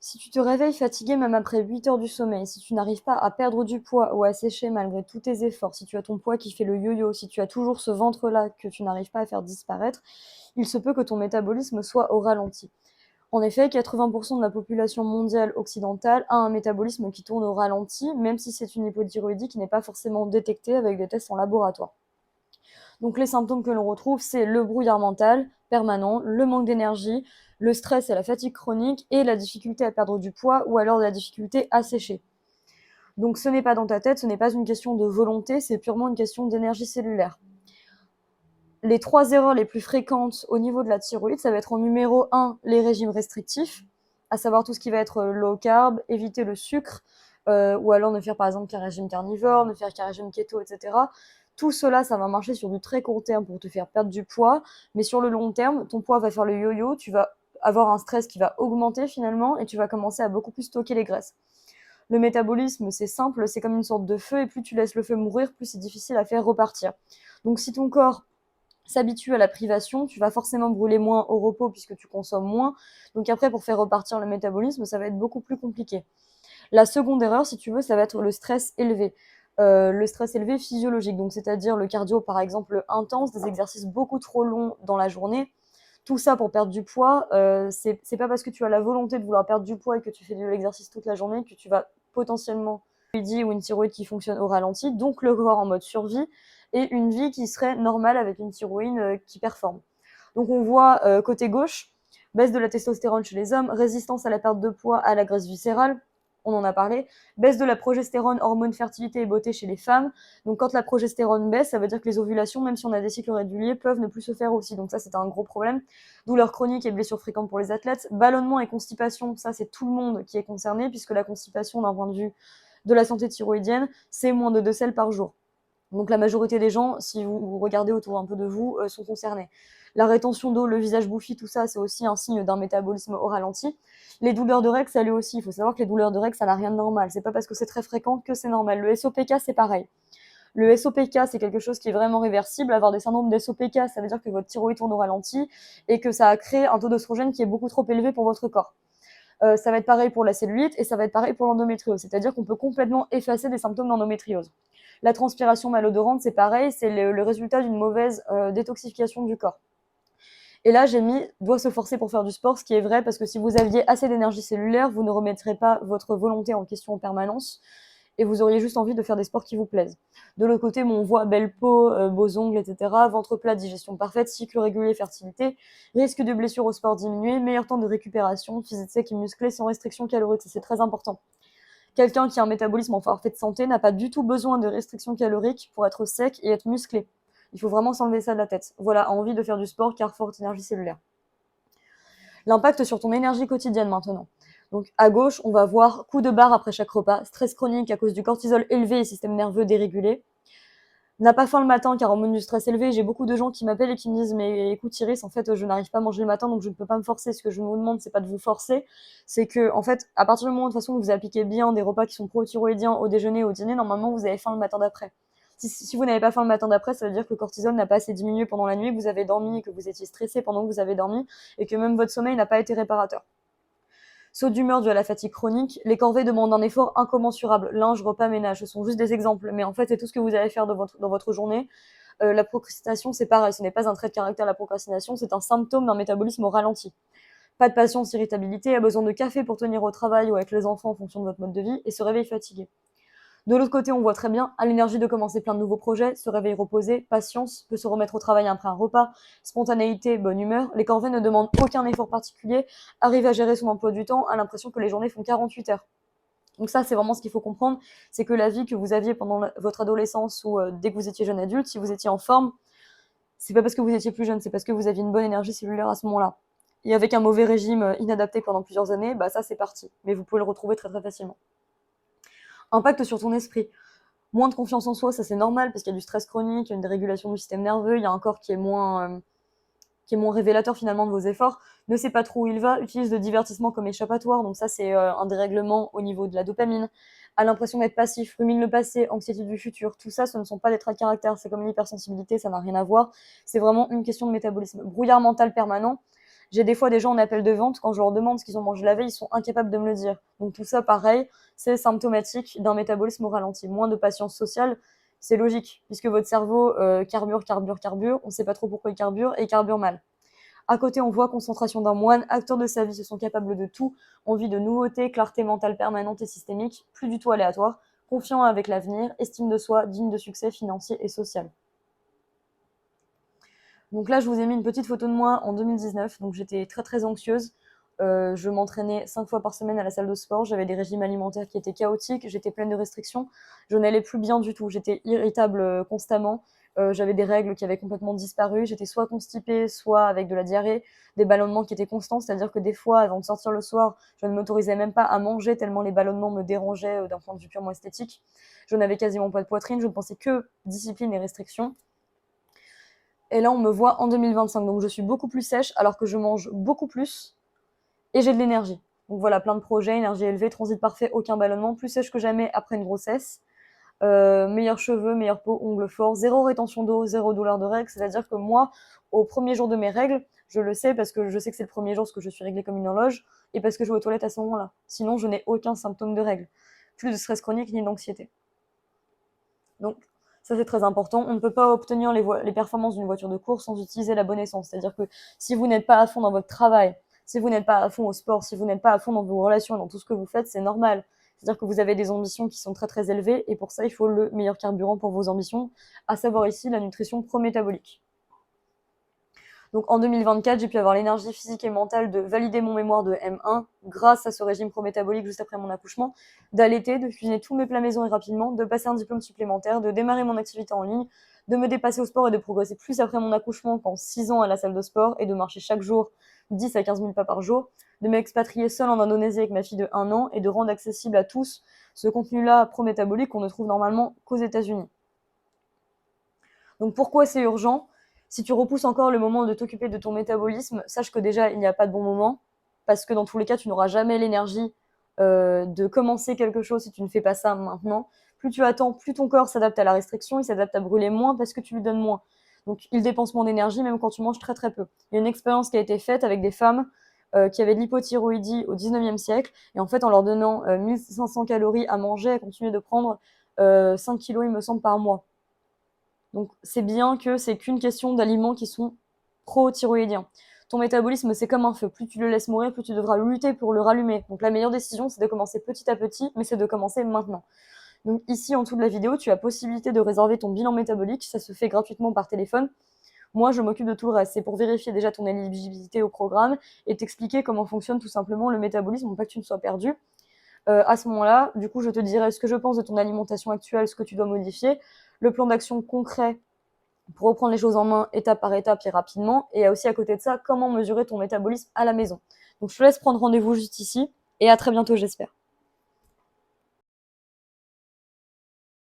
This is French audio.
Si tu te réveilles fatigué même après 8 heures du sommeil, si tu n'arrives pas à perdre du poids ou à sécher malgré tous tes efforts, si tu as ton poids qui fait le yo-yo, si tu as toujours ce ventre-là que tu n'arrives pas à faire disparaître, il se peut que ton métabolisme soit au ralenti. En effet, 80% de la population mondiale occidentale a un métabolisme qui tourne au ralenti, même si c'est une hypothyroïdie qui n'est pas forcément détectée avec des tests en laboratoire. Donc les symptômes que l'on retrouve, c'est le brouillard mental permanent, le manque d'énergie, le stress et la fatigue chronique et la difficulté à perdre du poids ou alors la difficulté à sécher. Donc ce n'est pas dans ta tête, ce n'est pas une question de volonté, c'est purement une question d'énergie cellulaire. Les 3 erreurs les plus fréquentes au niveau de la thyroïde, ça va être en numéro 1, les régimes restrictifs, à savoir tout ce qui va être low carb, éviter le sucre, ou alors ne faire par exemple qu'un régime carnivore, ne faire qu'un régime keto, etc. Tout cela, ça va marcher sur du très court terme pour te faire perdre du poids, mais sur le long terme, ton poids va faire le yo-yo, tu vas avoir un stress qui va augmenter finalement et tu vas commencer à beaucoup plus stocker les graisses. Le métabolisme, c'est simple, c'est comme une sorte de feu et plus tu laisses le feu mourir, plus c'est difficile à faire repartir. Donc si ton corps s'habitue à la privation, tu vas forcément brûler moins au repos puisque tu consommes moins. Donc après, pour faire repartir le métabolisme, ça va être beaucoup plus compliqué. La seconde erreur, si tu veux, ça va être le stress élevé. Le stress élevé physiologique, donc c'est-à-dire le cardio par exemple intense, des exercices beaucoup trop longs dans la journée. Tout ça pour perdre du poids, c'est pas parce que tu as la volonté de vouloir perdre du poids et que tu fais de l'exercice toute la journée que tu vas potentiellement ou une thyroïde qui fonctionne au ralenti, donc le corps en mode survie et une vie qui serait normale avec une thyroïde qui performe. Donc on voit côté gauche, baisse de la testostérone chez les hommes, résistance à la perte de poids, à la graisse viscérale, on en a parlé, baisse de la progestérone, hormone fertilité et beauté chez les femmes. Donc quand la progestérone baisse, ça veut dire que les ovulations, même si on a des cycles réguliers, peuvent ne plus se faire aussi. Donc ça, c'est un gros problème. Douleurs chroniques et blessures fréquentes pour les athlètes. Ballonnement et constipation, ça, c'est tout le monde qui est concerné, puisque la constipation, d'un point de vue de la santé thyroïdienne, c'est moins de 2 selles par jour. Donc la majorité des gens, si vous regardez autour un peu de vous, sont concernés. La rétention d'eau, le visage bouffi, tout ça, c'est aussi un signe d'un métabolisme au ralenti. Les douleurs de règles, ça l'est aussi. Il faut savoir que les douleurs de règles, ça n'a rien de normal. C'est pas parce que c'est très fréquent que c'est normal. Le SOPK, c'est pareil. Le SOPK, c'est quelque chose qui est vraiment réversible. Avoir des syndromes d'SOPK, ça veut dire que votre thyroïde tourne au ralenti et que ça a créé un taux d'œstrogène qui est beaucoup trop élevé pour votre corps. Ça va être pareil pour la cellulite et ça va être pareil pour l'endométriose. C'est-à-dire qu'on peut complètement effacer des symptômes d'endométriose. La transpiration malodorante, c'est pareil, c'est le résultat d'une mauvaise détoxification du corps. Et là, j'ai mis doit se forcer pour faire du sport, ce qui est vrai parce que si vous aviez assez d'énergie cellulaire, vous ne remettrez pas votre volonté en question en permanence et vous auriez juste envie de faire des sports qui vous plaisent. De l'autre côté, on voit belle peau, beaux ongles, etc., ventre plat, digestion parfaite, cycle régulier, fertilité, risque de blessure au sport diminué, meilleur temps de récupération, physique sec et musclé sans restriction calorique, ça c'est très important. Quelqu'un qui a un métabolisme en parfaite santé n'a pas du tout besoin de restrictions caloriques pour être sec et être musclé. Il faut vraiment s'enlever ça de la tête. Voilà, envie de faire du sport car forte énergie cellulaire. L'impact sur ton énergie quotidienne maintenant. Donc à gauche, on va voir coup de barre après chaque repas, stress chronique à cause du cortisol élevé et système nerveux dérégulé. N'a pas faim le matin car hormone du stress élevé. J'ai beaucoup de gens qui m'appellent et qui me disent mais écoute Iris, en fait je n'arrive pas à manger le matin donc je ne peux pas me forcer. Ce que je vous demande c'est pas de vous forcer, c'est que en fait à partir du moment de toute façon où vous appliquez bien des repas qui sont pro-thyroïdiens au déjeuner, au dîner, normalement vous avez faim le matin d'après. Si vous n'avez pas faim le matin d'après, ça veut dire que le cortisol n'a pas assez diminué pendant la nuit, que vous avez dormi, que vous étiez stressé pendant que vous avez dormi et que même votre sommeil n'a pas été réparateur. Saut d'humeur dû à la fatigue chronique, les corvées demandent un effort incommensurable. Linge, repas, ménage, ce sont juste des exemples, mais en fait, c'est tout ce que vous allez faire dans votre journée. La procrastination, c'est pareil, ce n'est pas un trait de caractère, la procrastination, c'est un symptôme d'un métabolisme au ralenti. Pas de patience, irritabilité, a besoin de café pour tenir au travail ou avec les enfants en fonction de votre mode de vie, et se réveille fatigué. De l'autre côté, on voit très bien, à l'énergie de commencer plein de nouveaux projets, se réveille reposé, patience, peut se remettre au travail après un repas, spontanéité, bonne humeur. Les corvées ne demandent aucun effort particulier, arrive à gérer son emploi du temps, a l'impression que les journées font 48 heures. Donc ça, c'est vraiment ce qu'il faut comprendre, c'est que la vie que vous aviez pendant votre adolescence ou dès que vous étiez jeune adulte, si vous étiez en forme, c'est pas parce que vous étiez plus jeune, c'est parce que vous aviez une bonne énergie cellulaire à ce moment-là. Et avec un mauvais régime inadapté pendant plusieurs années, bah ça c'est parti. Mais vous pouvez le retrouver très très facilement. Impact sur ton esprit. Moins de confiance en soi, ça c'est normal parce qu'il y a du stress chronique, il y a une dérégulation du système nerveux, il y a un corps qui est moins révélateur finalement de vos efforts, ne sait pas trop où il va, utilise le divertissement comme échappatoire, donc ça c'est un dérèglement au niveau de la dopamine, a l'impression d'être passif, rumine le passé, anxiété du futur, tout ça ce ne sont pas des traits de caractère, c'est comme l'hypersensibilité, ça n'a rien à voir, c'est vraiment une question de métabolisme. Brouillard mental permanent, J'ai des fois des gens en appel de vente, quand je leur demande ce qu'ils ont mangé la veille, ils sont incapables de me le dire. Donc tout ça, pareil, c'est symptomatique d'un métabolisme au ralenti. Moins de patience sociale, c'est logique, puisque votre cerveau carbure, on ne sait pas trop pourquoi il carbure, et il carbure mal. À côté, on voit concentration d'un moine, acteurs de sa vie se sont capables de tout, envie de nouveautés, clarté mentale permanente et systémique, plus du tout aléatoire, confiant avec l'avenir, estime de soi, digne de succès financier et social. Donc là, je vous ai mis une petite photo de moi en 2019, donc j'étais très très anxieuse. Je m'entraînais 5 fois par semaine à la salle de sport, j'avais des régimes alimentaires qui étaient chaotiques, j'étais pleine de restrictions, je n'allais plus bien du tout, j'étais irritable constamment, j'avais des règles qui avaient complètement disparu, j'étais soit constipée, soit avec de la diarrhée, des ballonnements qui étaient constants, c'est-à-dire que des fois, avant de sortir le soir, je ne m'autorisais même pas à manger tellement les ballonnements me dérangeaient d'un point de vue purement esthétique. Je n'avais quasiment pas de poitrine, je ne pensais que discipline et restriction. Et là, on me voit en 2025, donc je suis beaucoup plus sèche alors que je mange beaucoup plus et j'ai de l'énergie. Donc voilà, plein de projets, énergie élevée, transit parfait, aucun ballonnement, plus sèche que jamais après une grossesse. Meilleurs cheveux, meilleure peau, ongles forts, zéro rétention d'eau, zéro douleur de règles. C'est-à-dire que moi, au premier jour de mes règles, je le sais parce que je sais que c'est le premier jour parce que je suis réglée comme une horloge et parce que je vais aux toilettes à ce moment-là. Sinon, je n'ai aucun symptôme de règles. Plus de stress chronique ni d'anxiété. Donc, ça c'est très important. On ne peut pas obtenir les performances d'une voiture de course sans utiliser la bonne essence. C'est-à-dire que si vous n'êtes pas à fond dans votre travail, si vous n'êtes pas à fond au sport, si vous n'êtes pas à fond dans vos relations, dans tout ce que vous faites, c'est normal. C'est-à-dire que vous avez des ambitions qui sont très très élevées et pour ça, il faut le meilleur carburant pour vos ambitions, à savoir ici la nutrition pro-métabolique. Donc en 2024, j'ai pu avoir l'énergie physique et mentale de valider mon mémoire de M1 grâce à ce régime pro-métabolique juste après mon accouchement, d'allaiter, de cuisiner tous mes plats maison et rapidement, de passer un diplôme supplémentaire, de démarrer mon activité en ligne, de me dépasser au sport et de progresser plus après mon accouchement qu'en 6 ans à la salle de sport et de marcher chaque jour 10 à 15 000 pas par jour, de m'expatrier seule en Indonésie avec ma fille de 1 an et de rendre accessible à tous ce contenu-là pro-métabolique qu'on ne trouve normalement qu'aux États-Unis. Donc pourquoi c'est urgent? Si tu repousses encore le moment de t'occuper de ton métabolisme, sache que déjà, il n'y a pas de bon moment, parce que dans tous les cas, tu n'auras jamais l'énergie de commencer quelque chose si tu ne fais pas ça maintenant. Plus tu attends, plus ton corps s'adapte à la restriction, il s'adapte à brûler moins parce que tu lui donnes moins. Donc il dépense moins d'énergie même quand tu manges très très peu. Il y a une expérience qui a été faite avec des femmes qui avaient de l'hypothyroïdie au 19e siècle, et en fait en leur donnant 1500 calories à manger, elles continuaient de prendre 5 kilos il me semble par mois. Donc c'est bien que c'est qu'une question d'aliments qui sont pro-thyroïdiens. Ton métabolisme, c'est comme un feu. Plus tu le laisses mourir, plus tu devras lutter pour le rallumer. Donc la meilleure décision, c'est de commencer petit à petit, mais c'est de commencer maintenant. Donc ici, en dessous de la vidéo, tu as possibilité de réserver ton bilan métabolique. Ça se fait gratuitement par téléphone. Moi, je m'occupe de tout le reste. C'est pour vérifier déjà ton éligibilité au programme et t'expliquer comment fonctionne tout simplement le métabolisme pour pas que tu ne sois perdu. À ce moment-là, du coup, je te dirai ce que je pense de ton alimentation actuelle, ce que tu dois modifier, le plan d'action concret pour reprendre les choses en main étape par étape et rapidement, et aussi à côté de ça, comment mesurer ton métabolisme à la maison. Donc je te laisse prendre rendez-vous juste ici, et à très bientôt j'espère.